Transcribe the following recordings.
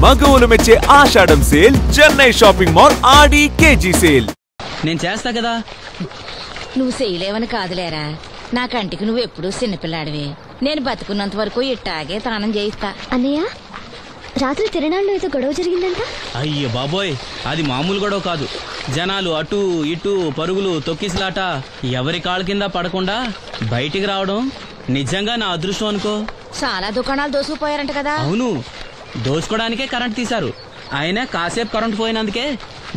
మగవులు మెచ్చే ఆషాఢం sale Chennai shopping mall ఆడి KG sale. నేను చేస్తా కదా. నువ్వు చేయలేవని కాదులేరా, నా కంటికి నువ్వు ఎప్పుడూ చిన్నపిల్లాడివి. నేను బతుకున్నంత వరకు ఇట్టాగే తానం చేయిస్తా. అన్నయ్య, రాత్రి తిరణాల్లో ఏదో గొడవ జరిగిందంట. అయ్యో బాబోయ్, అది మామూలు గొడవ కాదు. జనాలు అటు ఇటు పరుగులు, తొక్కిసలాట, ఎవరి కాళ్ళ కింద పడకుండా బయటికి రావడం నిజంగా నా అదృష్టం అనుకో. చాలా దుకాణాలు దోసుకుపోయారంట కదా. అవును, దోచుకోవడానికే కరెంట్ తీశారు. అయినా కాసేపు కరెంట్ పోయినందుకే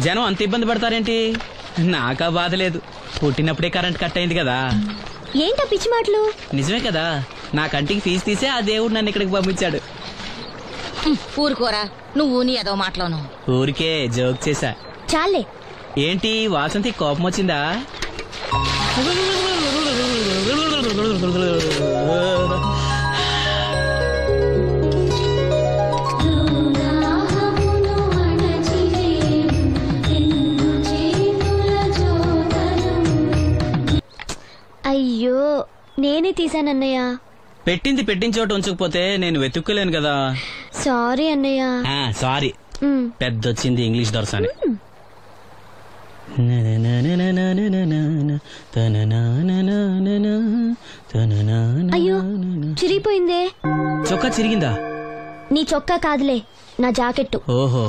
జనం అంత ఇబ్బంది పడతారేంటి? నాకా బాధ లేదు, పుట్టినప్పుడే కరెంట్ కట్ అయింది కదా. ఏంటా పిచ్చి మాటలు? నిజమే కదా, నా కంటికి ఫీజు తీసే ఆ దేవుడు నన్ను ఇక్కడికి పంపించాడు. ఊరుకోరా, నువ్వు నీ ఏదో మాటలోను. ఊరికే జోక్ చేశా. చాలే. ఏంటి వాసంతి కోపం వచ్చిందా? అయ్యో, నేనే తీసానన్నయ్య. పెట్టింది పెట్టిన చోట ఉంచకపోతే నేను వెతుక్కోలేను కదా. సారీ అన్నయ్య. సారీ. పెద్దొచ్చింది ఇంగ్లీష్ దొరసాని. అయ్యో, చిరిగిపోయిందే. చొక్కా చిరిగిందా? నీ చొక్కా కాదులే, నా జాకెట్టు. ఓహో,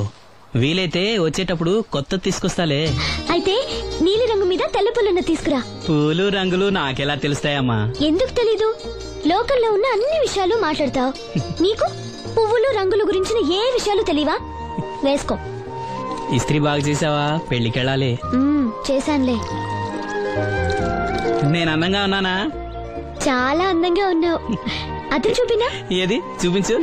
వీలైతే వచ్చేటప్పుడు కొత్త తీసుకొస్తాలే. అయితే నీలి రంగు మీద తెల్ల పూలున్న తీసుకురా. పూలు రంగులు నాకెలా తెలుస్తాయమ్మా? ఎందుకు తెలీదు? లోకల్లో ఉన్న అన్ని విషయాలు మాట్లాడతావు. నీకు పువ్వులు రంగుల గురించిన ఏ విషయాలు తెలియవా? వేసుకో. ఇస్త్రీ బాగా చేసావా? పెళ్లికెళ్ళాలి. చేశానులే. నేను అందంగా ఉన్నానా? చాలా అందంగా ఉన్నావు. అది చూపినా? ఏది చూపించు.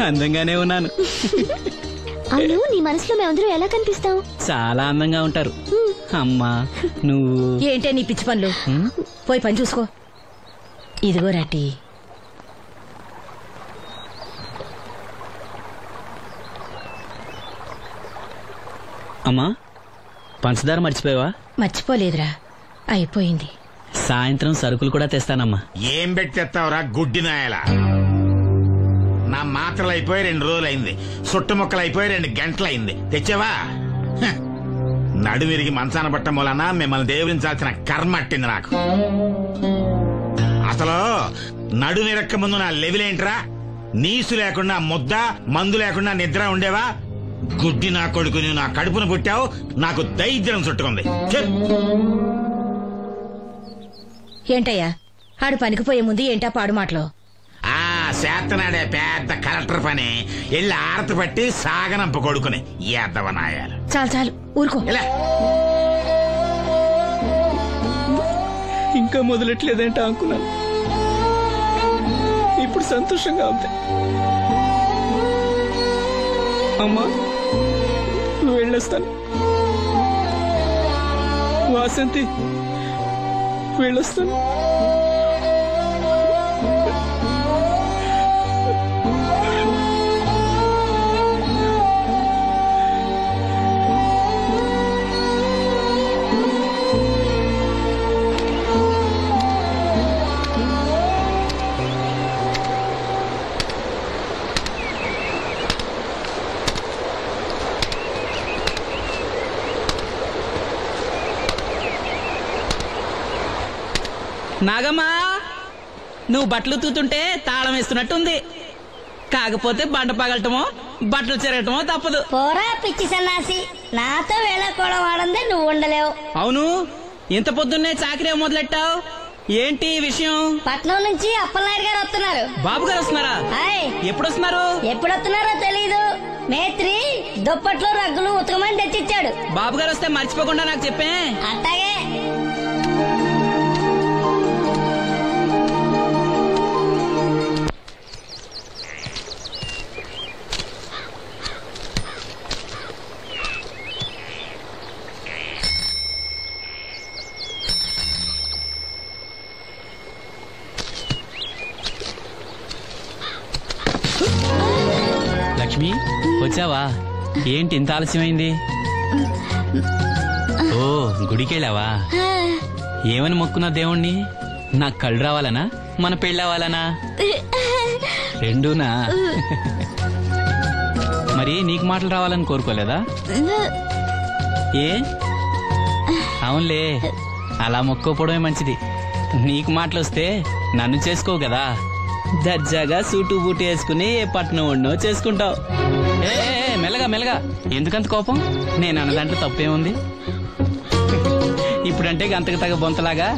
అందంగానే ఉన్నాను. అవును, నీ మనసులో మేమందరూ ఎలా కనిపిస్తావు? చాలా అందంగా ఉంటారు. అమ్మా నువ్వు ఏంటే నీ పిచ్చి పనులు? పోయి పని చూసుకో. ఇదిగో రాటి. అమ్మా, పంచదార మర్చిపోయావా? మర్చిపోలేదురా, అయిపోయింది. సాయంత్రం సరుకులు కూడా తెస్తానమ్మా. ఏం పెట్టి తెస్తావురా గుడ్డి నాయలా? నా మాత్రలు అయిపోయి 2 రోజులైంది, సుట్టు ముక్కలు అయిపోయి 2 గంటలైంది. తెచ్చావా? నడుమిరిగి మంచాన పట్ట మూలన మిమ్మల్ని దేవుడించాల్సిన కర్మ అట్టింది నాకు. అసలు నడుమిరక్క ముందు నా లెవెలేంట్రా? నీసు లేకుండా ముద్ద, మందు లేకుండా నిద్ర ఉండేవా? గుడ్డి నా కొడుకుని నా కడుపును పుట్టావు, నాకు దైద్యం చుట్టుకుంది. ఏంటయ్యా ఆడు పనికిపోయే ముందు ఏంటా పాడు మాటలో? చేతనాడే పెద్ద కలెక్టర్ పని. ఎల్లి ఆరతి పట్టి సాగనంప కొడుకుని ఎద్దవనాయాలు. చాలు చాలు ఊరుకో. ఇంకా మొదలెట్లేదేంటా అనుకున్నాను. ఇప్పుడు సంతోషంగా ఉంది. అమ్మా, నువ్వు వెళ్ళొస్తాను. వాసంతి, వెళ్ళొస్తాను. నాగమ్మా, నువ్వు బట్టలు తూతుంటే తాళం వేస్తున్నట్టుంది. కాకపోతే బండ పగలటమో బట్టలు చెరగటమో తప్పదు. పోరా పిచ్చి సన్నాసి, నాతో వేళకోవడం వాడందే నువ్వు ఉండలేవు. అవును, ఇంత పొద్దున్నే చాకరీ మొదలెట్టావు, ఏంటి విషయం? పట్నం నుంచి అప్పలనాయుడు గారు వస్తున్నారు. బాబు గారు వస్తున్నారా? ఎప్పుడు వస్తున్నారు? ఎప్పుడు వస్తున్నారో తెలీదు. మేత్రి దుప్పట్లు రగ్గులు ఉతకమని తెచ్చిచ్చాడు. బాబు గారు వస్తే మర్చిపోకుండా నాకు చెప్పే. అట్టాగే. లక్ష్మి, వచ్చావా? ఏంటి ఇంత ఆలస్యమైంది? ఓ, గుడికెళ్ళావా? ఏమని మొక్కున్నా దేవుణ్ణి? నాకు కళ్ళు రావాలనా? మన పెళ్ళి అవ్వాలనా? రెండూనా? మరి నీకు మాటలు రావాలని కోరుకోలేదా? ఏ అవునులే, అలా మొక్కోపోవడమే మంచిది. నీకు మాటలు వస్తే నన్ను చేసుకోవు కదా, దర్జాగా సూటు బూటు వేసుకుని ఏ పట్నం ఉండో చేసుకుంటావు. ఏ మెల్లగా మెల్లగా, ఎందుకంత కోపం? నేను అన్న దాంట్లో తప్పేముంది? ఇప్పుడంటే గంతకు తగ్గ బొంతలాగా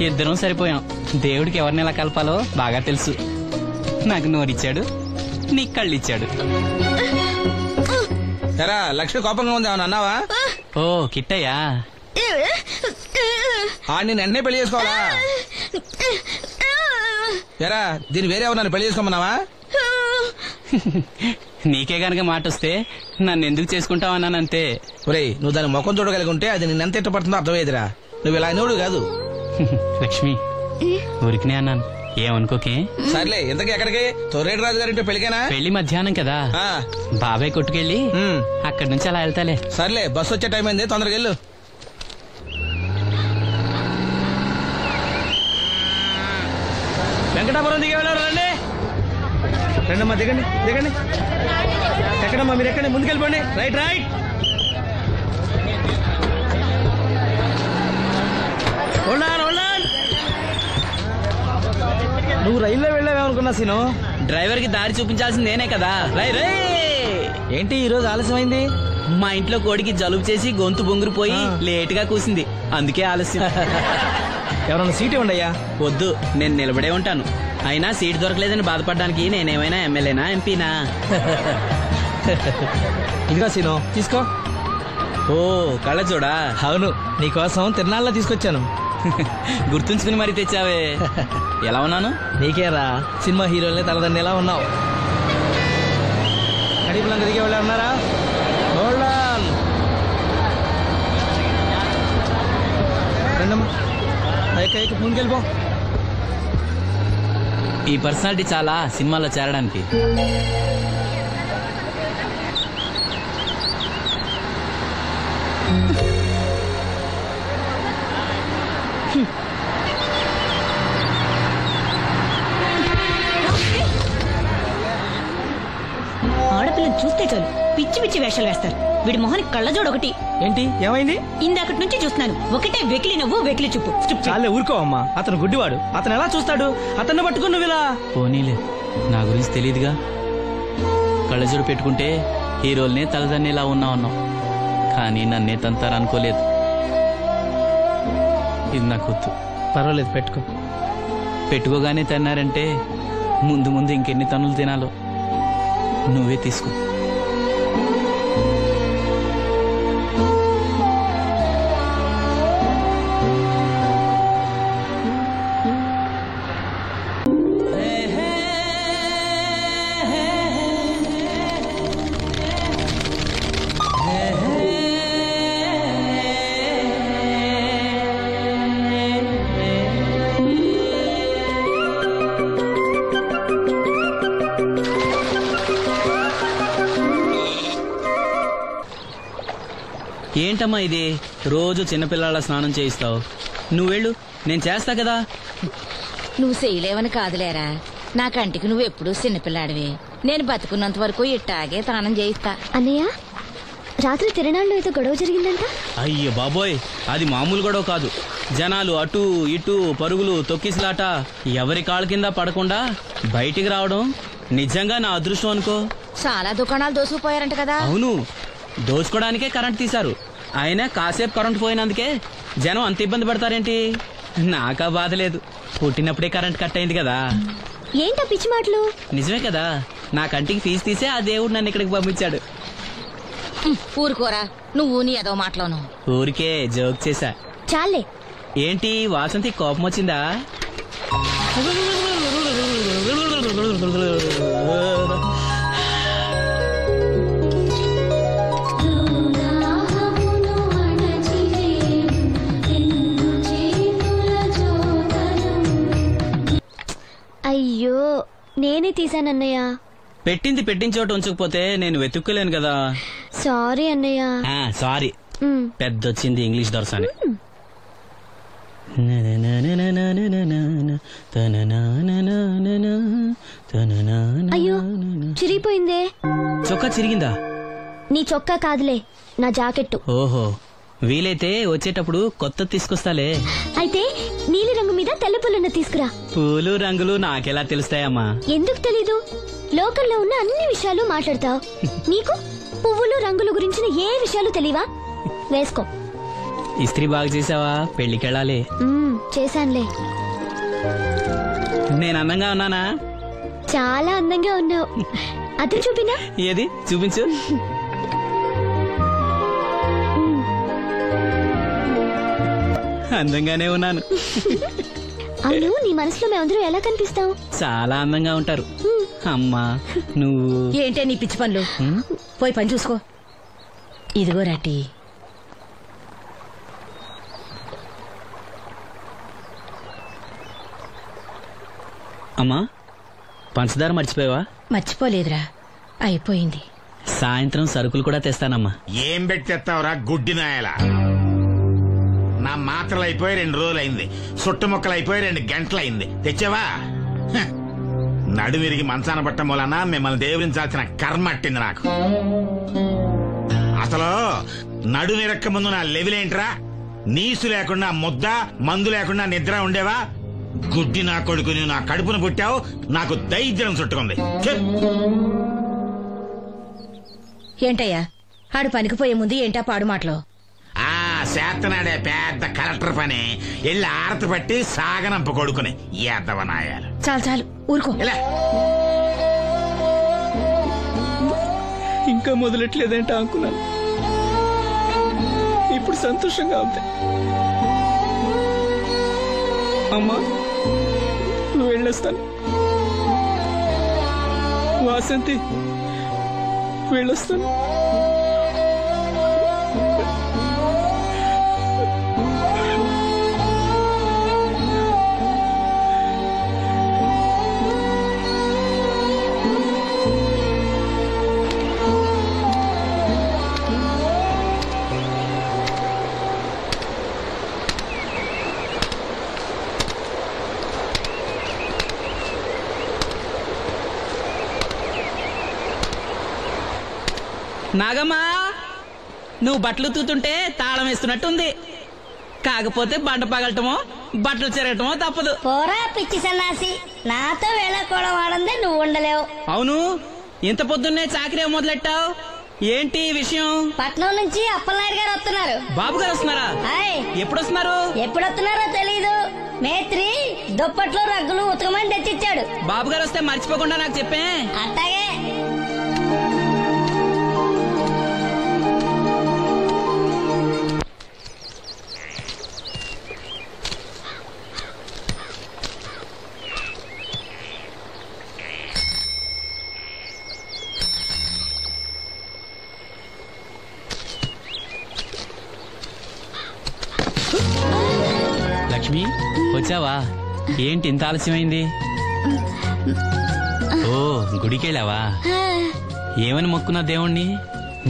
ఇద్దరం సరిపోయాం. దేవుడికి ఎవరిని ఎలా కలపాలో బాగా తెలుసు. నాకు నోరిచ్చాడు, నీకు కళ్ళు ఇచ్చాడు. లక్ష్మి కోపంగా ఉంది ఏమన్నా అన్నావా? ఓ కిట్టయ్యా, నేను వెంటనే పెళ్లి చేసుకోవాలా? ఎరా దీన్ని వేరే ఎవరు నన్ను పెళ్లి చేసుకోమన్నావా? నీకే గనక మాట వస్తే నన్ను ఎందుకు చేసుకుంటావన్నానంతే. ఒరేయ్, నువ్వు దాని ముఖం చూడగలిగి ఉంటే అది నిన్నెంత ఇష్టపడుతుందో అర్థమయ్యేదిరా. నువ్వు ఇలా అయినోడు కాదు. లక్ష్మి, ఊరికినే అన్నాను, ఏమనుకోకే. సర్లే, ఇంతకీ ఎక్కడికి? తొర్రేడు రాజు గారింటే పెళ్లికేనా? పెళ్లి మధ్యాహ్నం కదా, బాబాయ్ కొట్టుకెళ్ళి అక్కడి నుంచి అలా వెళ్తాలే. సర్లే, బస్సు వచ్చే టైం అయింది, తొందరగా వెళ్ళు. వెంకటాపురం దిగే వెళ్ళారు. రండి రండమ్మా, దిగండి దిగండి. ఎక్కడమ్మా మీరు? ఎక్కండి, ముందుకెళ్ళిపోండి. Right right. నువ్వు రైల్లో వెళ్ళావేమనుకున్నా సీను. డ్రైవర్ కి దారి చూపించాల్సింది నేనే కదా. రై రై. ఏంటి ఈ రోజు ఆలస్యమైంది? మా ఇంట్లో కోడికి జలుబు చేసి గొంతు బొంగురుపోయి లేట్ గా కూసింది, అందుకే ఆలస్యం. ఎవరన్నా సీట్ ఇవ్వండి అయ్యా. వద్దు, నేను నిలబడే ఉంటాను. అయినా సీట్ దొరకలేదని బాధపడడానికి నేనేమైనా ఎమ్మెల్యేనా ఎంపీనా? ఇదిగా సీను, తీసుకో. ఓ కళ్ళ చూడా. అవును, నీకోసం తిరునాళ్ళ తీసుకొచ్చాను. గుర్తుంచుకుని మరి తెచ్చావే. ఎలా ఉన్నాను? నీకేరా, సినిమా హీరోలే తలదండి ఎలా ఉన్నావు. కడిపులంక దిగే వాళ్ళు ఉన్నారా? రండమ్మా, ముందుకెళ్ళిపో. ఈ పర్సనాలిటీ చాలా సినిమాలో చేరడానికి. ఆడపిల్లని చూస్తే చాలు పిచ్చి పిచ్చి వేషాలు వేస్తారు. వీడి మొహానికి కళ్ళజోడు ఒకటి. ఏంటి ఏమైంది? ఇందాకటి నుంచి చూస్తున్నాను, ఒకటే వెకిలి నవ్వు వెకిలి చూపు. చాలే ఊరుకో అమ్మా, అతను గుడ్డివాడు. అతను ఎలా చూస్తాడు? అతన్ని పట్టుకుని నువ్వు ఇలా. పోనీలే, నా గురించి తెలియదుగా. కళ్ళజోడు పెట్టుకుంటే హీరోల్నే తలదన్నేలా ఉన్నావు, కానీ నన్నే తంతారనుకోలేదు. ఇది నాకు వద్దు. పర్వాలేదు, పెట్టుకో. పెట్టుకోగానే తిన్నారంటే ముందు ముందు ఇంకెన్ని తన్నులు తినాలో నువ్వే తీసుకో. ఏంటమ్మా ఇది? రోజు చిన్నపిల్లల స్నానం చేయిస్తావు. నువ్వెళ్ళు, నేను చేస్తా కదా. నువ్వు చేయలేవని కాదులేరా, నా కంటికి నువ్వు ఎప్పుడూ చిన్నపిల్లాడివి. నేను బతుకున్నంత వరకు ఇట్టాగే తానం చేయిస్తా. అన్నయ్య, రాత్రి తిరణాల్లో ఏదో గొడవ జరిగిందంట. అయ్యో బాబోయ్, అది మామూలు గొడవ కాదు. జనాలు అటు ఇటు పరుగులు తొక్కిసలాట, ఎవరి కాళ్ళ కింద పడకుండా బయటికి రావడం నిజంగా నా అదృష్టం అనుకో. చాలా దుకాణాలు దోసుకుపోయారంట కదా. అవును, దోచుకోవడానికే కరెంట్ తీశారు. అయినా కాసేపు కరెంట్ పోయినందుకే జనం అంత ఇబ్బంది పడతారేంటి? నాకా బాధ లేదు, పుట్టినప్పుడే కరెంట్ కట్ అయింది కదా. ఏంటా పిచ్చి మాటలు? నిజమే కదా, నా కంటికి ఫీజు తీసే ఆ దేవుడు నన్ను ఇక్కడికి పంపించాడు. ఊరుకోరా, నువ్వు నీ ఏదో మాటలోను. ఊరికే జోక్ చేశా. చాలే. ఏంటి వాసంతి కోపం వచ్చిందా? అయ్యో, నేనే తీసానన్నయ్య. పెట్టింది పెట్టిన చోట ఉంచకపోతే నేను వెతుక్కోలేను కదా. సారీ అన్నయ్య. సారీ. పెద్దొచ్చింది ఇంగ్లీష్ దొరసాని. అయ్యో చిరిగిపోయిందే. చొక్కా చిరిగిందా? నీ చొక్కా కాదులే, నా జాకెట్టు. ఓహో, వీలైతే వచ్చేటప్పుడు కొత్త తీసుకొస్తాలే. అయితే నీలి రంగు మీద తెల్ల పూలున్న తీసుకురా. పూలు రంగులు నాకెలా తెలుస్తాయమ్మా? ఎందుకు తెలీదు? లోకల్లో ఉన్న అన్ని విషయాలు మాట్లాడతావు. నీకు పువ్వులు రంగులు గురించిన ఏ విషయాలు తెలియవా? వేసుకో. ఇస్త్రీ బాగా చేసావా? పెళ్లికెళ్ళాలి. చేశానులే. నేను అందంగా ఉన్నానా? చాలా అందంగా ఉన్నావు. అది చూపినా? ఏది చూపించు. అందంగానే ఉన్నాను. అవును, నీ మనసులో మేమందరూ ఎలా కనిపిస్తావు? చాలా అందంగా ఉంటారు. అమ్మా నువ్వు ఏంటే నీ పిచ్చి పనులు? పోయి పని చూసుకో. ఇదిగో రాటి. అమ్మా పంచదార మర్చిపోయావా? మర్చిపోలేదురా, అయిపోయింది. సాయంత్రం సరుకులు కూడా తెస్తానమ్మా. ఏం పెట్టి తెస్తావురా గుడ్డి నాయలా? నా మాత్రలు అయిపోయి 2 రోజులైంది, సుట్టుముక్కలు అయిపోయి 2 గంటలైంది. తెచ్చావా? నడుమిరిగి మంచాన పట్టం వలన మిమ్మల్ని దేవురించాల్సిన కర్మ అట్టింది నాకు. అసలు నడుమిరక్క ముందు నా లెవిలేంట్రా? నీసు లేకుండా ముద్ద, మందు లేకుండా నిద్ర ఉండేవా? గుడ్డి నా కొడుకు, నువ్వు నా కడుపును పుట్టావు, నాకు దైద్యం చుట్టుకుంది. ఏంటయ్యా ఆడు పనికిపోయే ముందు ఏంటా పాడు మాటలు? ఆ చేతనాడే పెద్ద కలెక్టర్ పని ఎల్లి ఆరతి పట్టి సాగనంప కొడుకుని ఎద్దవనాయాలు. చాలు చాలు ఊరుకో. ఇలా ఇంకా మొదలెట్లేదేంటా అనుకున్నాను. ఇప్పుడు సంతోషంగా ఉంది. అమ్మా నువ్వు వెళ్ళొస్తాను. వాసంతి వెళ్ళొస్తాను. నాగమ్మా నువ్వు బట్టలు తూతుంటే తాళం వేస్తున్నట్టుంది. కాకపోతే బండ పగలటమో బట్టలు చెరగటమో తప్పదు. పోరా పిచ్చి సన్నాసి, నాతో వేళకోవడం వాడందే నువ్వు ఉండలేవు. అవును, ఇంత పొద్దున్నే చాకరీ మొదలెట్టావు. ఏంటి విషయం? పట్నం నుంచి అప్పలనాయుడు గారు వస్తున్నారు. బాబు గారు వస్తున్నారా? ఎప్పుడు వస్తున్నారు? ఎప్పుడొస్తున్నారో తెలీదు. మేత్రి దుప్పట్లు రగ్గులు ఉతకమని తెచ్చిచ్చాడు. బాబు గారు వస్తే మర్చిపోకుండా నాకు చెప్పే. అట్టాగే. లక్ష్మి వచ్చావా? ఏంటి ఇంత ఆలస్యమైంది? ఓ గుడికెళ్ళావా? ఏమని మొక్కున్నా దేవుణ్ణి?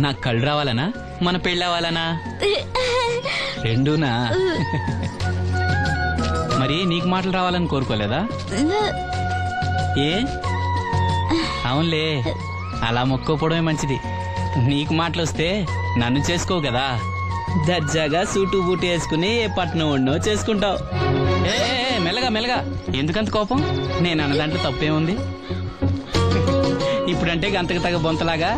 నాకు కళ్ళు రావాలనా, మన పెళ్ళవాలనా? రెండూనా? మరి నీకు మాటలు రావాలని కోరుకోలేదా? ఏ అవునులే, అలా మొక్కోపోవడమే మంచిది. నీకు మాటలు వస్తే నన్ను చేసుకోవు కదా. దర్జాగా సూటు బూటు వేసుకుని ఏ పట్నం ఉండో చేసుకుంటావు. ఏ మెల్లగా మెల్లగా, ఎందుకంత కోపం? నేను అన్న దాంట్లో తప్పేముంది? ఇప్పుడంటే గంతకు తగ్గ బొంతలాగా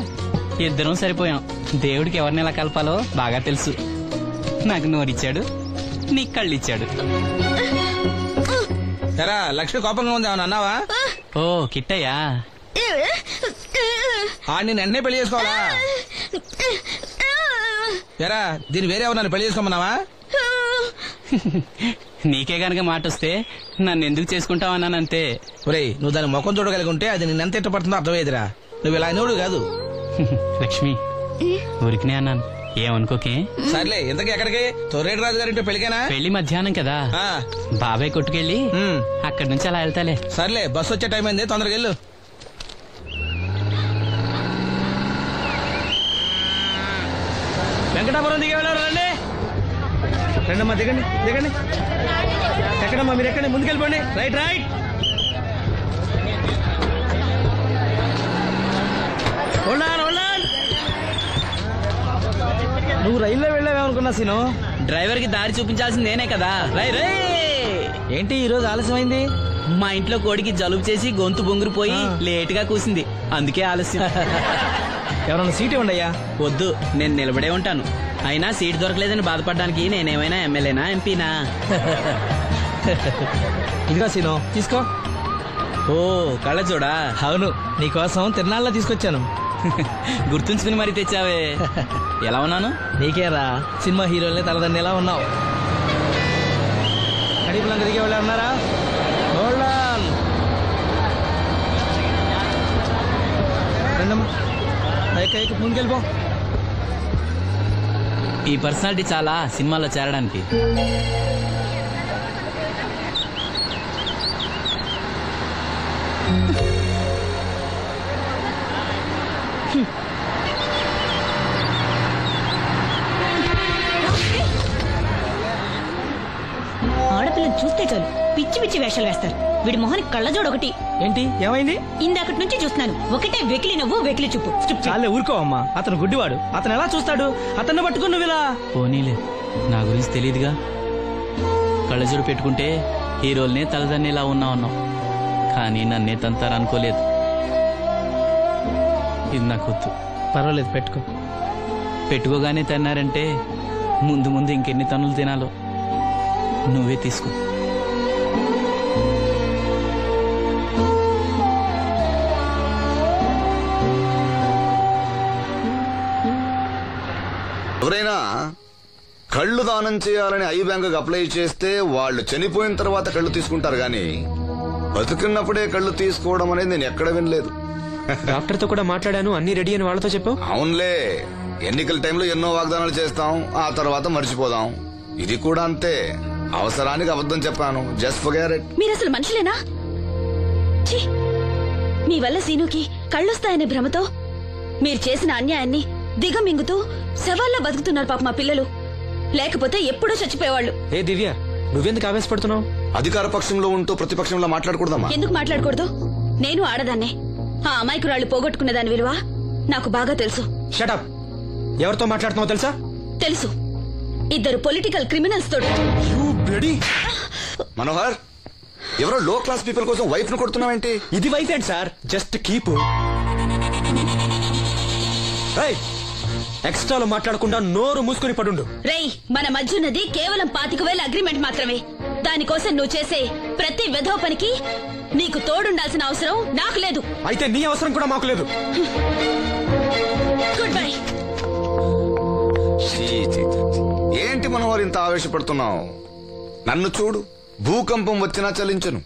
ఇద్దరం సరిపోయాం. దేవుడికి ఎవరిని ఎలా కలపాలో బాగా తెలుసు. నాకు నోరిచ్చాడు, నీకు కళ్ళు ఇచ్చాడు. లక్ష్మి కోపంగా ఉంది, ఏమన్నా అన్నావా? ఓ కిట్టయ్యా, నేను వెంటనే పెళ్లి చేసుకోవాలా? ఎరా దీన్ని వేరే ఎవరన్నా పెళ్లి చేసుకోమన్నావా? నీకే గనక మాట వస్తే నన్ను ఎందుకు చేసుకుంటావన్నానంతే. ఒరేయ్ నువ్వు దాని ముఖం చూడగలిగి ఉంటే అది నిన్నెంత ఇష్టపడుతుందో అర్థమయ్యేదిరా. నువ్వు ఇలా అయినోడు కాదు. లక్ష్మి ఊరికినే అన్నాను, ఏమనుకోకే. సర్లే, ఇంతకీ ఎక్కడికి? తొర్రేటి రాజు గారింటే పెళ్లికేనా? పెళ్లి మధ్యాహ్నం కదా, బాబాయ్ కొట్టుకెళ్ళి అక్కడి నుంచి అలా వెళ్తాలే. సర్లే, బస్సు వచ్చే టైం అయింది, తొందరగా వెళ్ళు. వెంకటాపురం దిగే వెళ్ళారు రండి. రండమ్మా దిగండి దిగండి. ఎక్కడమ్మా మీరు ఎక్కండి, ముందుకెళ్ళిపోండి. Right right. నువ్వు రైల్లో వెళ్ళావేమనుకున్నా సీను. డ్రైవర్ కి దారి చూపించాల్సింది నేనే కదా. రై రే. ఏంటి ఈరోజు ఆలస్యమైంది? మా ఇంట్లో కోడికి జలుబు చేసి గొంతు బొంగురుపోయి లేట్ గా కూసింది, అందుకే ఆలస్యం. ఎవరన్నా సీట్ ఇవ్వండి అయ్యా. వద్దు, నేను నిలబడే ఉంటాను. అయినా సీట్ దొరకలేదని బాధపడడానికి నేనేమైనా ఎమ్మెల్యేనా ఎంపీనా? ఇదిగో సీను తీసుకో. ఓ కళ్ళ చూడా. అవును, నీకోసం తిరునాళ్ళ తీసుకొచ్చాను. గుర్తుంచుకుని మరి తెచ్చావే. ఎలా ఉన్నాను? నీకేరా, సినిమా హీరోలనే తలదన్ని ఎలా ఉన్నావు? కడిపులంక దిగే వాళ్ళు ఉన్నారా? రండమ్మా, ముందుకెళ్ళిపో. ఈ పర్సనాలిటీ చాలా సినిమాలో చేరడానికి. ఆడపిల్లని చూస్తే చాలు పిచ్చి పిచ్చి వేషాలు వేస్తారు. వీడి మొహానికి కళ్ళజోడు ఒకటి. ఏంటి ఏమైంది? ఇందాకటి నుంచి చూస్తున్నాను, ఒకటే వెకిలి నవ్వు వెకిలి చూపు. చాలే ఊరుకోవమ్మా, అతను గుడ్డివాడు. అతను ఎలా చూస్తాడు? అతన్ని పట్టుకుని నువ్వు ఇలా. పోనీలే, నా గురించి తెలియదుగా. కళ్ళజోడు పెట్టుకుంటే హీరోల్నే తలదన్నేలా ఉన్నావు, కానీ నన్నే తంతారనుకోలేదు. ఇది నాకు వద్దు. పర్వాలేదు, పెట్టుకో. పెట్టుకోగానే తిన్నారంటే ముందు ముందు ఇంకెన్ని తన్నులు తినాలో నువ్వే తీసుకో. ఎవరైనా కళ్ళు దానం చేయాలని ఐ బ్యాంకుకి అప్లై చేస్తే వాళ్ళు చనిపోయిన తర్వాత కళ్ళు తీసుకుంటారు గాని బతుకున్నప్పుడే కళ్ళు తీసుకోవడం అనేది నేను ఎక్కడ వినలేదు. డాక్టర్ తో కూడా మాట్లాడాను, అన్ని రెడీ అని వాళ్ళతో చెప్పావు. అవునులే, ఎన్నికల టైంలో ఎన్నో వాగ్దానాలు చేస్తాం, ఆ తర్వాత మర్చిపోదాం. ఇది కూడా అంతే, అవసరానికి అబద్ధం చెప్పాను. Just forget it. మీరు అసలు మనుషులేనా? మీ వల్ల సీనుకి కళ్ళొస్తాయనే భ్రమతో మీరు చేసిన అన్యాయాన్ని దిగమింగుతూ శవాల్లో బతుకుతున్నారు పాప మా పిల్లలు. లేకపోతే ఎప్పుడూ చచ్చిపోయేవాళ్ళు. ఏ దివ్య, నువ్వెందుకు ఆవేశపడుతున్నావు? అధికార పక్షంలో ఉంటూ ప్రతిపక్షంలో మాట్లాడకూడదమ్మా. ఎందుకు మాట్లాడకూడదు? నేను ఆడదాన్నే. ఆ అమాయకురాళ్ళు పోగొట్టుకున్న దాని విలువ నాకు బాగా తెలుసు. షటప్. ఎవరితో మాట్లాడుతున్నావు తెలుసా? తెలుసు, ఇద్దరు పొలిటికల్ క్రిమినల్స్ తోటి. మనోహర్, ఎవరో లో క్లాస్ పీపుల్ కోసం వైఫ్ ను కొడుతున్నావేంటి? ఇది వైఫ్ ఏంటి సార్? Just keep. ఎక్స్ట్రాలో మాట్లాడకుండా నోరు మూసుకుని పడుండు. రేయ్, మన మధ్య ఉన్నది కేవలం 25,000 అగ్రిమెంట్ మాత్రమే. దానికోసం నువ్వు చేసే ప్రతి వెధవ పనికి నీకు తోడుండాల్సిన అవసరం నాకు లేదు. అయితే నీ అవసరం కూడా మాకు లేదు. Good bye. ఏంటి మనోహర్ ఇంత ఆవేశపడుతున్నావు? నన్ను చూడు, భూకంపం వచ్చినా చలించను.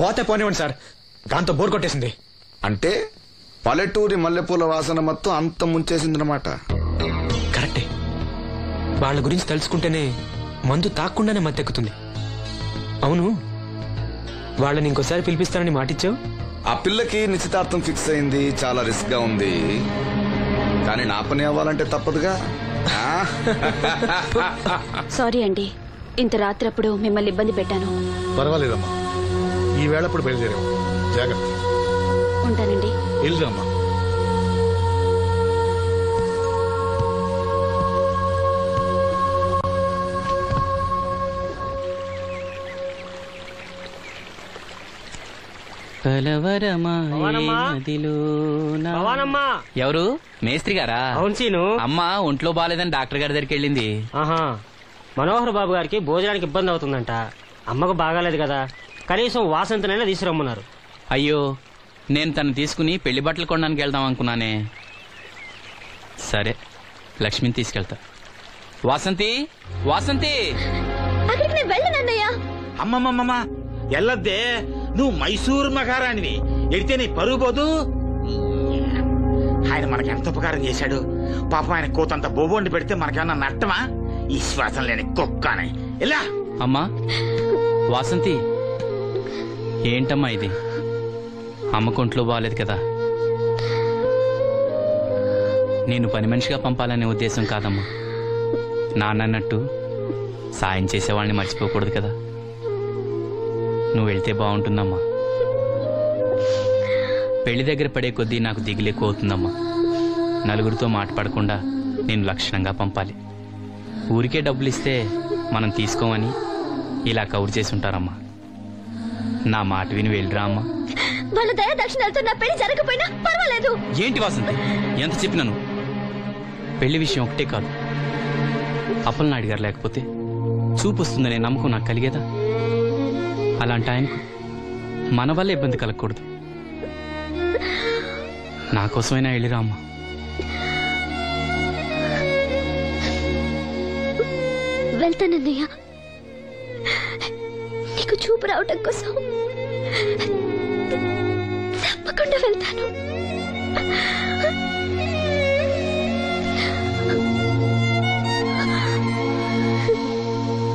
పోతే పోనివ్వండి సార్, దాంతో బోర్ కొట్టేసింది. అంటే పల్లెటూరి మల్లెపూల వాసన మొత్తం అంత ముంచేసిందనమాట. కరెక్టే. వాళ్ళ గురించి తెలుసుకుంటేనే మందు తాక్కుండానే మత్తెక్కుతుంది. అవును, వాళ్ళని ఇంకోసారి పిలిపిస్తానని మాటిచ్చావు. ఆ పిల్లకి నిశ్చితార్థం ఫిక్స్ అయింది. చాలా రిస్క్ గా ఉంది, కానీ నా పని అవ్వాలంటే తప్పదుగా. సారీ అండి, ఇంత రాత్రప్పుడు మిమ్మల్ని ఇబ్బంది పెట్టాను. పర్వాలేదమ్మా, ఈ వేళప్పుడు బయలుదేరావు. జాగ్రత్త. ఉంటానండి. వెళ్దామా. ఎవరు? మేస్త్రి గారా? అవును సీను. అమ్మ ఒంట్లో బాగాలేదని డాక్టర్ గారి దగ్గరికి వెళ్ళింది. ఆహా, మనోహర్ బాబు గారికి భోజనానికి ఇబ్బంది అవుతుందంట. అమ్మకు బాగాలేదు కదా, కనీసం వాసంతనైనా తీసుకురమ్మన్నారు. అయ్యో, నేను తను తీసుకుని పెళ్లి బట్టలు కొనడానికి వెళ్దాం అనుకున్నానే. సరే, లక్ష్మిని తీసుకెళ్తా. వాసంతి, వాసంతి. అమ్మమ్మమ్మ ఎల్లద్దే, నువ్వు మైసూరు మహారాణివి. ఎడితే నీ పరుగు పోదు. ఆయన మనకెంత ఉపకారం చేశాడు పాపం. ఆయన కోతంత బొబొండి పెడితే మనకేమన్నా నట్టమా? ఈ శ్వాసం లేని కుక్కని. ఇలా అమ్మా వాసంతి, ఏంటమ్మా ఇది? అమ్మకొంట్లో బాగాలేదు కదా. నేను పని మనిషిగా పంపాలనే ఉద్దేశం కాదమ్మా. నాన్నన్నట్టు సాయం చేసేవాళ్ళని మర్చిపోకూడదు కదా. నువ్వు వెళ్తే బాగుంటుందమ్మా. పెళ్లి దగ్గర పడే కొద్దీ నాకు దిగులెక్కువ అవుతుందమ్మా. నలుగురితో మాట పడకుండా నేను లక్షణంగా పంపాలి. ఊరికే డబ్బులు ఇస్తే మనం తీసుకోమని ఇలా కవర్ చేసి ఉంటారమ్మా. నా మాట విని వెళ్ళిరా అమ్మా. వాళ్ళ దయ దక్షిణాలతో నా పెళ్లి జరగకపోయినా పర్వాలేదు. ఏంటి వాసంతి, ఎంత చెప్పినాను? పెళ్లి విషయం ఒకటే కాదు, అప్పలనాయుడు గారు లేకపోతే చూపు వస్తుందనే నమ్మకం నాకు కలిగేదా? అలాంటి ఆయనకు మన వల్ల ఇబ్బంది కలగకూడదు. నా కోసమైనా వెళ్ళిరా అమ్మా. వెళ్తానన్నయ్య, నీకు చూపు రావటం కోసం తప్పకుండా వెళ్తాను.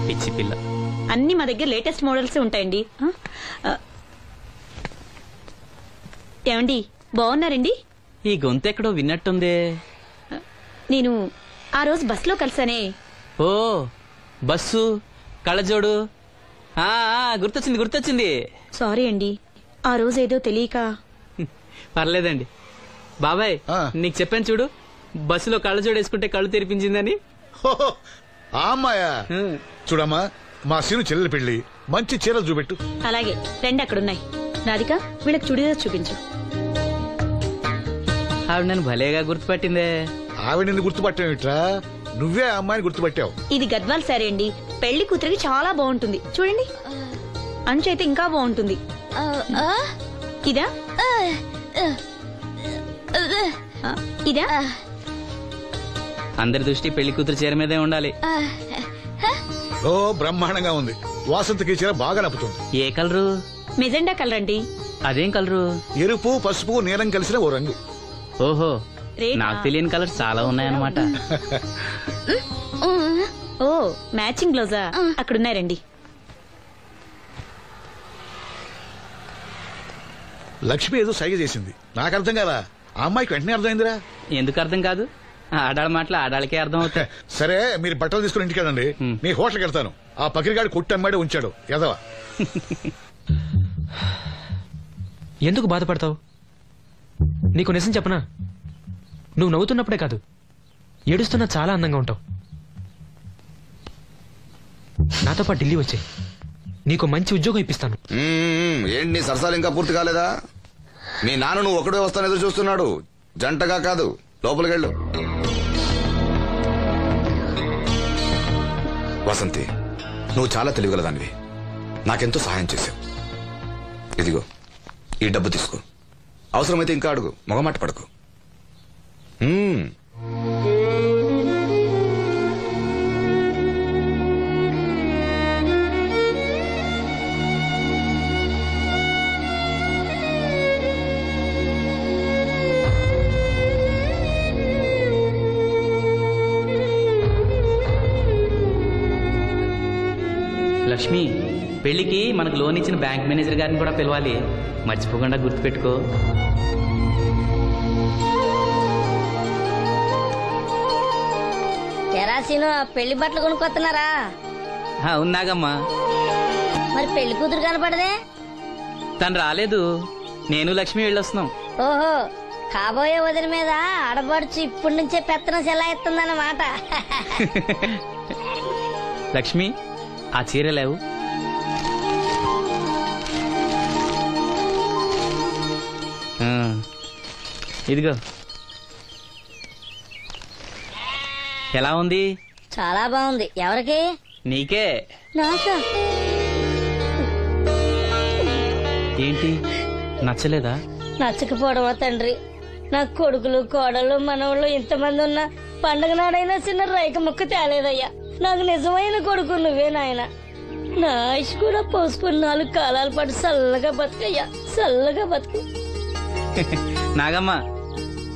పిచ్చి పిల్ల. అన్ని మా దగ్గర లేటెస్ట్ మోడల్స్ ఉంటాయండి. ఏమండి బాగున్నారండి? ఈ గొంతు ఎక్కడో విన్నట్టుందే. నేను ఆ రోజు బస్సులో కలిసానే. ఓ బస్సు, కళ్ళజోడు, గుర్తొచ్చింది గుర్తొచ్చింది. సారీ అండి, ఆ రోజు ఏదో తెలియక. పర్లేదండి బాబాయ్, నీకు చెప్పాను చూడు, బస్సులో కళ్ళజోడు వేసుకుంటే కళ్ళు తెరిపించిందని. ఆ అమ్మాయా? చూడమ్మా, మా సీను చెల్లెలు పెళ్లి, మంచి చీరలు చూపెట్టు. అలాగే రెండు అక్కడున్నాయి. రాధిక, వీళ్ళకి చుడిదార్ చూపించు. ఆవిడ నన్ను భలేగా గుర్తుపట్టిందే. ఆవిడ నిన్ను గుర్తుపట్టావిట్రా? నువ్వే ఆ అమ్మాయిని గుర్తుపట్టావు. ఇది గద్వాల్ సారీ అండి, పెళ్లి కూతురికి చాలా బాగుంటుంది. చూడండి, అంచు అయితే ఇంకా బాగుంటుంది. ఇదా ఇదా? అందరి దృష్టి పెళ్లి కూతురు చీర మీదే ఉండాలి. ఓ బ్రహ్మాండంగా ఉంది. వాసంతకి చీర బాగా నప్పుతుంది. ఏ కలరు? మెజెండా కలర్ అండి. అదేం కలరు? ఎరుపు, పసుపు, నీలం కలిసిన ఓ రంగు. ఓహో, నాకు తెలియని కలర్స్ చాలా ఉన్నాయన్నమాట. ఓ మ్యాచింగ్ బ్లౌజా? అక్కడున్నారండి. లక్ష్మి ఏదో సైగ చేసింది, నాకు అర్థం కాదా? ఆ అమ్మాయికి వెంటనే అర్థమైందిరా. ఎందుకు అర్థం కాదు? ఆడాళ్ళ మాటలు ఆడాళ్ళకే అర్థం అవుతాయి. సరే, మీరు బట్టలు తీసుకుని ఇంటికి వెళ్ళండి, నీ హోటల్కి వెళ్తాను. ఆ పకిరిగాడు కొట్టి అమ్మాడే ఉంచాడు ఎదవా. ఎందుకు బాధపడతావు? నీకు నిజం చెప్పనా, నువ్వు నవ్వుతున్నప్పుడే కాదు, ఏడుస్తున్నా చాలా అందంగా ఉంటావు. నాతో పాటు ఢిల్లీ వచ్చే, నీకు మంచి ఉద్యోగం ఇప్పిస్తాను. ఏంటి నీ సరసాలు ఇంకా పూర్తి కాలేదా? మీ నాన్న నువ్వు ఒకడే వస్తాను ఎదురు చూస్తున్నాడు, జంటగా కాదు. లోపలికి వెళ్ళు. వసంతి, నువ్వు చాలా తెలివిగలదానివి, నాకెంతో సహాయం చేశావు. ఇదిగో ఈ డబ్బు తీసుకో, అవసరమైతే ఇంకా అడుగు, మొగమాట పడకు. లక్ష్మి, పెళ్లికి మనకు లోన్ ఇచ్చిన బ్యాంక్ మేనేజర్ గారిని కూడా పిలవాలి, మర్చిపోకుండా గుర్తుపెట్టుకో. తెరాసీను పెళ్లి బట్టలు కొనుక్కొస్తున్నారా? ఉన్నాగమ్మా. మరి పెళ్లి కూతురు కనపడదే? తను రాలేదు, నేను లక్ష్మి వెళ్ళొస్తున్నాం. ఓహో, కాబోయే వదిన మీద ఆడబడుచు ఇప్పటి నుంచే పెత్తనం సెలాయిస్తుందన్నమాట. లక్ష్మి, ఆ చీర లేవు. ఇదిగో. ఎలా ఉంది? చాలా బాగుంది. ఎవరికి? నీకే. నాకా? ఏంటి, నచ్చలేదా? నచ్చకపోవడమా తండ్రి? నా కొడుకులు, కోడళ్ళు, మనవాళ్ళు ఇంతమంది ఉన్నా పండగ నాడైనా చిన్న రైక ముక్క తేలేదయ్యా. నాకు నిజమైన కొడుకు నువ్వే నాయన. నా ఆయుష్ కూడా పోసుకుని 4 కాలాల పాటు చల్లగా బతుకయ్యా, చల్లగా బతుకు. నాగమ్మ,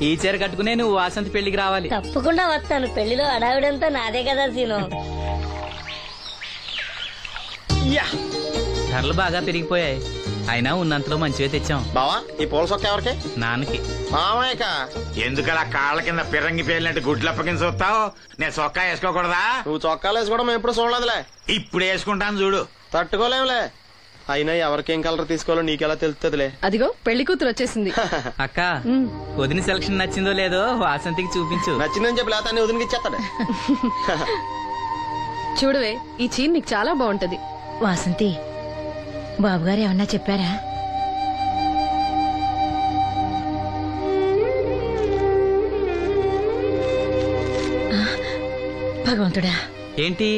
ఈ చీర కట్టుకునే నువ్వు వాసంతి పెళ్లికి రావాలి. తప్పకుండా వస్తాను. పెళ్లిలో అడావిడంతా నాదే కదా సీను. ధరలు బాగా పెరిగిపోయాయి, అయినా ఉన్నంతలో మంచివే తెచ్చాం. బావా ఈ పూల సొక్క ఎవరికి? నాన్నకి. మామయ్యక. ఎందుకలా కాళ్ళ కింద పిరంగి పేలినట్టు గుడ్లప్పకింద చూస్తావు? నేను చొక్కా వేసుకోకూడదా? నువ్వు చొక్కాలు వేసుకోవడం మేము ఎప్పుడు చూడలేదులే. ఇప్పుడు వేసుకుంటాను చూడు. తట్టుకోలేములే. అయినా ఎవరికేం కలర్ తీసుకోవాలో నీకెలా తెలుస్తుందిలే. అదిగో పెళ్లి కూతురు వచ్చేసింది. అక్క వదిన సెలక్షన్ నచ్చిందో లేదో వాసంతికి చూపించు. నచ్చిందని చెప్పి లేత వదినకి ఇచ్చేస్తాడు. చూడవే ఈ చీర నీకు చాలా బాగుంటది. వాసంతి బాబుగారు ఏమన్నా చెప్పారా? భగవంతుడా ఏంటి?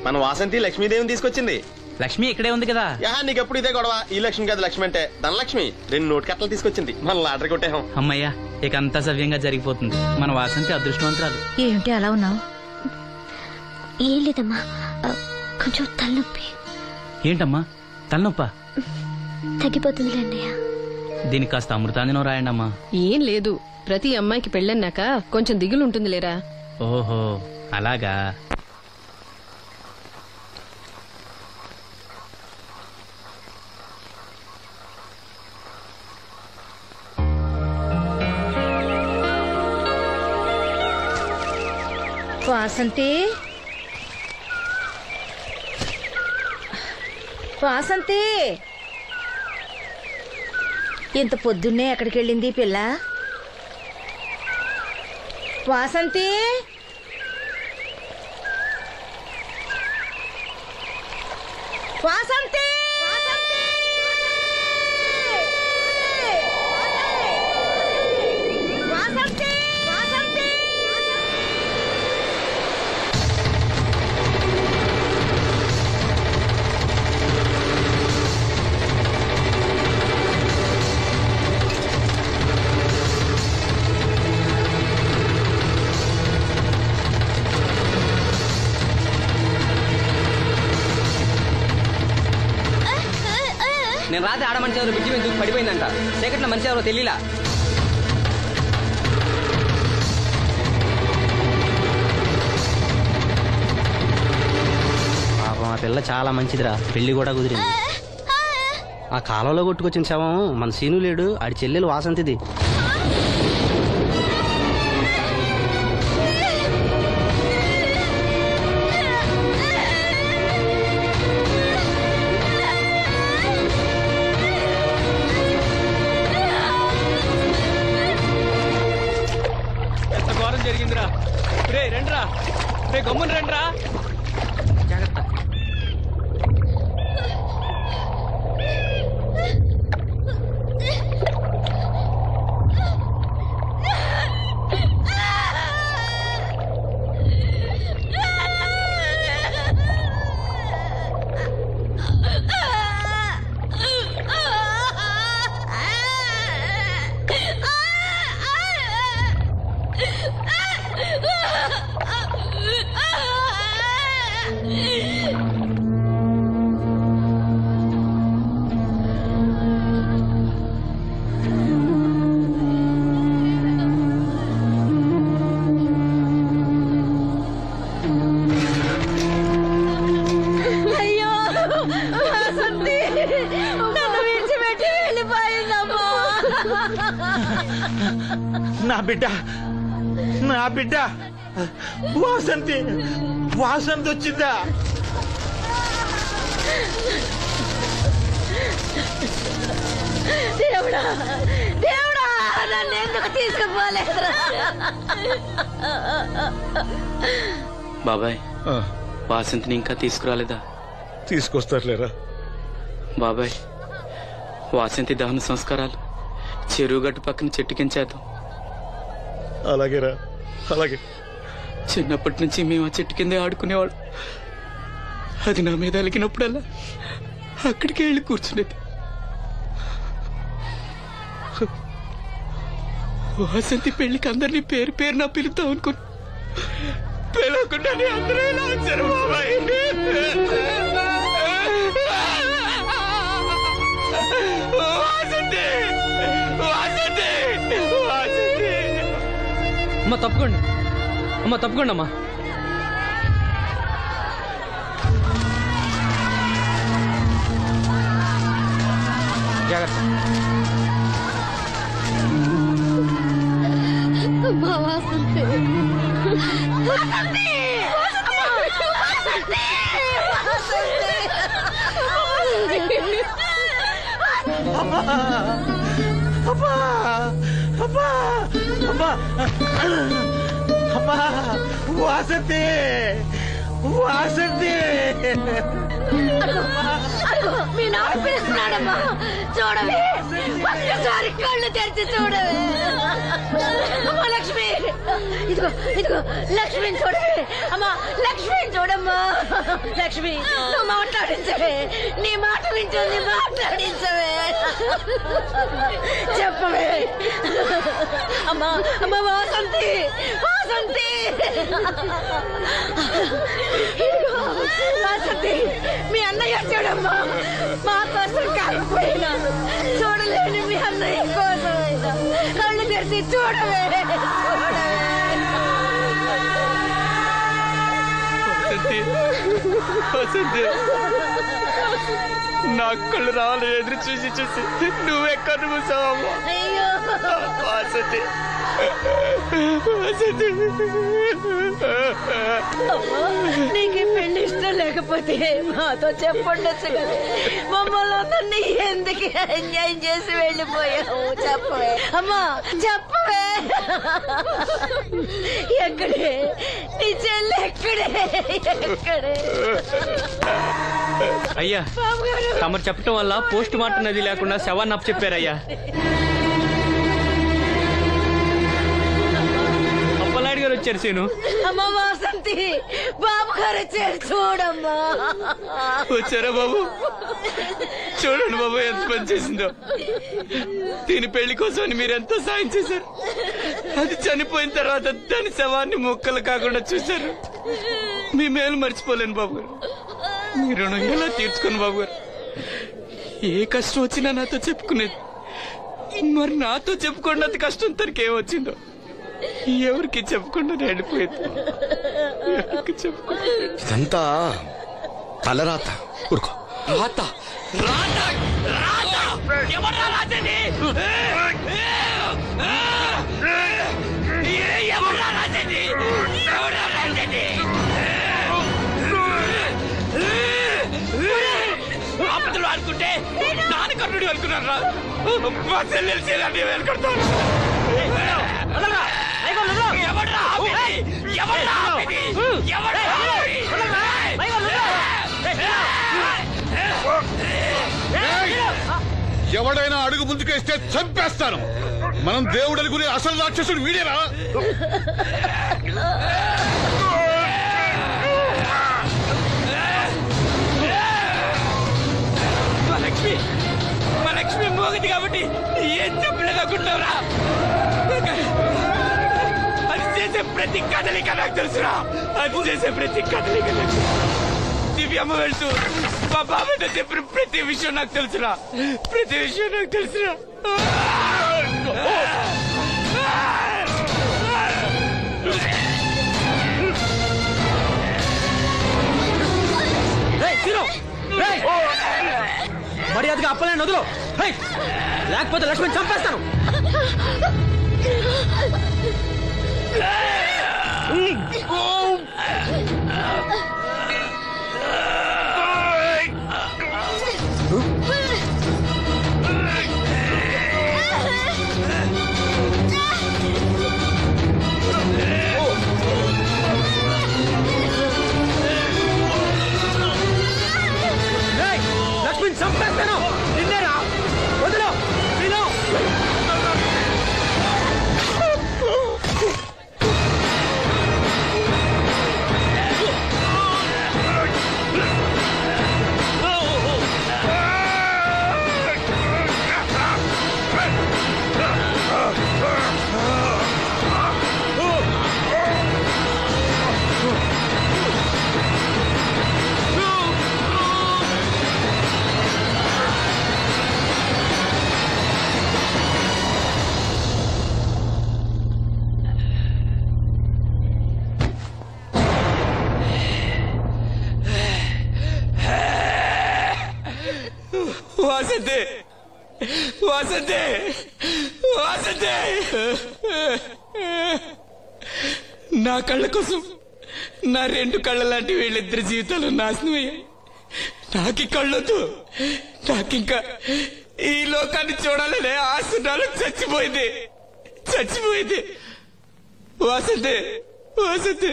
మన వాసంతి లక్ష్మీదేవిని తీసుకొచ్చింది. లక్ష్మి ఇక్కడే ఉంది కదా. నీకెప్పుడు ఇదే గొడవ. ఈ లక్ష్మి కదా లక్ష్మి అంటే. ధనలక్ష్మి 2 నోటు కట్టలు తీసుకొచ్చింది. మన లాటరీ కొట్టేహం. అమ్మయ్యా ఇక అంతా సవ్యంగా జరిగిపోతుంది. మన వాసంతి అదృష్టవంతురాలు. ఏమిటి అలా ఉన్నావు? ఏం లేదమ్మా, కొంచెం తలనొప్పి. ఏంటమ్మా తలనొప్పా? తగ్గిపోతుంది అన్నయ్య. దీనికి కాస్త అమృతాంజనం రాయండి అమ్మా. ఏం లేదు, ప్రతి అమ్మాయికి పెళ్ళన్నాక కొంచెం దిగులు ఉంటుంది లేరా. ఓహో అలాగా. వాసంతి వాసంతి ఇంత పొద్దున్నే ఎక్కడికి వెళ్ళింది పిల్ల? వాసంతి వాసంతి నేను రాత్రి ఆడ మనిషి ఎవరు బిడ్జి మీద దూకి పడిపోయిందంట. చీకట్లో మనిషి ఎవరో తెలియలా. పాపం ఆ పిల్ల చాలా మంచిదిరా, పెళ్లి కూడా కుదిరింది. ఆ కాలంలో కొట్టుకొచ్చిన శవం మన సీను లేడు, ఆడి చెల్లెలు వాసంతిది. జరిగిందిరా. రే రండ్రా, రే గమ్మున రండ్రా. జాగ్రత్త. నా బిడ్డ, నా బిడ్డ వాసంతి, వాసంతి వచ్చిందా? దేవుడా దేవుడా, నన్ను ఎందుకు తీసుకుపోలేదురా? బాబాయ్ వాసంతిని ఇంకా తీసుకురాలేదా? తీసుకొస్తారులేరా బాబాయ్. వాసంతి దహన సంస్కారాలు చెరువు గట్టు పక్కన చెట్టు కించేద్దాం. అలాగేరా, అలాగే. చిన్నప్పటి నుంచి మేము ఆ చెట్టు కిందే ఆడుకునేవాడు. అది నా మీద అలిగినప్పుడల్లా అక్కడికి వెళ్ళి కూర్చునేది. వాసంతి పెళ్లికి అందరినీ పేరు పేరు నా పిలుద్దాం అనుకుని పిలవకుండానే అందరూ ఇలా వచ్చారు బాబాయ్. అమ్మ తప్పుకోండి, అమ్మ తప్పుకోండి అమ్మా. జాగ్రత్త. వాసంతి వాసంతి మీ నాన్న పిలుస్తున్నాడమ్మా, చూడవే, ఒక్కసారి కళ్ళు తెరిచి చూడవే. అమ్మా లక్ష్మి, ఇదిగో ఇదిగో లక్ష్మిని చూడవే. అమ్మా లక్ష్మిని చూడమ్మా. లక్ష్మి, నువ్వు మాట్లాడించవే, నీ మాట వింటుంది, మాట్లాడించవే, చెప్పవే. అమ్మా అమ్మా వాసంతి, వాసంతి, వాసంతి, మీ అన్నయ్య చూడమ్మా, మా కోసం కాకపోయినా చూడలేని మీ అన్నయ్య కోసమైనా కళ్ళు తెరిచి చూడవే, నా కళ్ళు రావాలి ఎదురు చూసి చూసి నువ్వెక్కడ మూసావమ్మా. వాసంతి నీకు పెళ్లి ఇష్టం లేకపోతే మాతో చెప్పండొచ్చు కదా. మమ్మల్ని అందరినీ ఎందుకు అన్యాయం చేసి వెళ్ళిపోయావు, చెప్పవే. అమ్మా చెప్పవే. ఎక్కడే నీ చెల్లి, ఎక్కడే ఎక్కడే. అయ్యా, తమరు చెప్పటం వల్ల పోస్ట్ మార్టం నది లేకుండా శవాన్ని అప్పచెప్పారయ్యా. అప్పలనాయుడు గారు వచ్చారు సీను. అమ్మ వాసంతి, బాబు గారు వచ్చారు, చూడమ్మా. వచ్చారా బాబు? చూడండి బాబు ఎంత పని చేసిందో. దీని పెళ్లి కోసం మీరు ఎంతో సాయం చేశారు. అది చనిపోయిన తర్వాత దాని శవాన్ని ముక్కలు కాకుండా చూశారు. మీ మేలు మర్చిపోలేను బాబు గారు. మీ రుణం ఎలా తీర్చుకోను బాబు గారు. ఏ కష్టం వచ్చినా నాతో చెప్పుకునేది. మరి నాతో చెప్పుకున్నది కష్టం తనకి ఏమొచ్చిందో ఎవరికి చెప్పకుండా వెళ్ళిపోయింది. ఇదంతా తలరాత. ఊరుకో. రాత రాత రాత ఎవరా రాజని? ఎవరా రాజని? ఎవరా రాజని? ఆపదలు అనుకుంటే నాన్న కర్ణుడు అనుకున్నారా? మా చెల్లెలు చేయాలని వెళ్ళుకుంటాను. ఎవడైనా అడుగు ముందుకేస్తే చంపేస్తాను. మనం దేవుడు అనుకునే అసలు రాక్షసుడు వీడేనా? మా లక్ష్మి మోగది కాబట్టి ఏం చెప్పలేదనుకుంటున్నారా? అది చేసే ప్రతి కదలిక నాకు తెలుసురా. అది చేసే ప్రతి కదలిక నాకు. దివ్యమ్మ వెళ్తూ మా బాబాయ్తో చెప్పిన ప్రతి విషయం నాకు తెలుసురా. ప్రతి విషయం నాకు తెలుసురా. మర్యాదగా అప్పలే వదులు, లేకపోతే లక్ష్మిని చంపేస్తాను. లక్ష్మిని చంపేస్తాను. నిన్నేరా వదులు. వాసంతి, వసంతే వసంతే నా కళ్ళ కోసం నా 2 కళ్ళ లాంటి వీళ్ళిద్దరి జీవితాలు నాశనమయ్యాయి. నాకి కళ్ళొద్దు, నాకింకా ఈ లోకాన్ని చూడాలనే ఆశ నాలో చచ్చిపోయింది. వసంతే వసంతే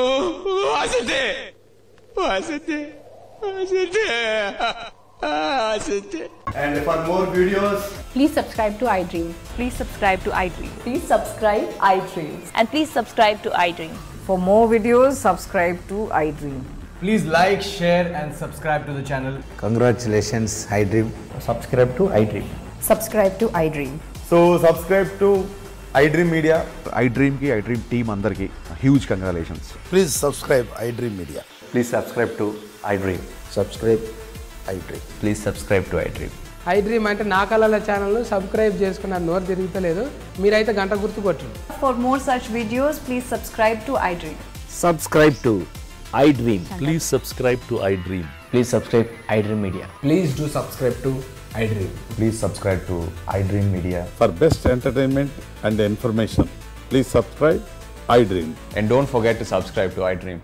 ఓ వసంతే వసంతే వసంతే వసంతే. And for more videos, please subscribe to iDream. Please subscribe to iDream. Please subscribe iDream. And please subscribe to iDream. For more videos, subscribe to iDream. please like, share and subscribe to the channel. Congratulations, iDream. Subscribe to iDream. Subscribe to iDream. So subscribe to iDream Media. iDream ki iDream team andarki huge congratulations. Please subscribe iDream Media. Please subscribe to iDream. Subscribe iDream. Please subscribe to iDream. iDream అంటే నా కళల channel subscribe చేసుకున్న నోరు తిరుగుతలేదు. మీరైతే గంట గుర్తు కొట్టండి. For more such videos, please subscribe to iDream. Subscribe to iDream. Please subscribe to iDream. Please subscribe iDream Media. Please do subscribe to iDream. Please subscribe to iDream Media. For best entertainment and information, please subscribe iDream. And don't forget to subscribe to iDream.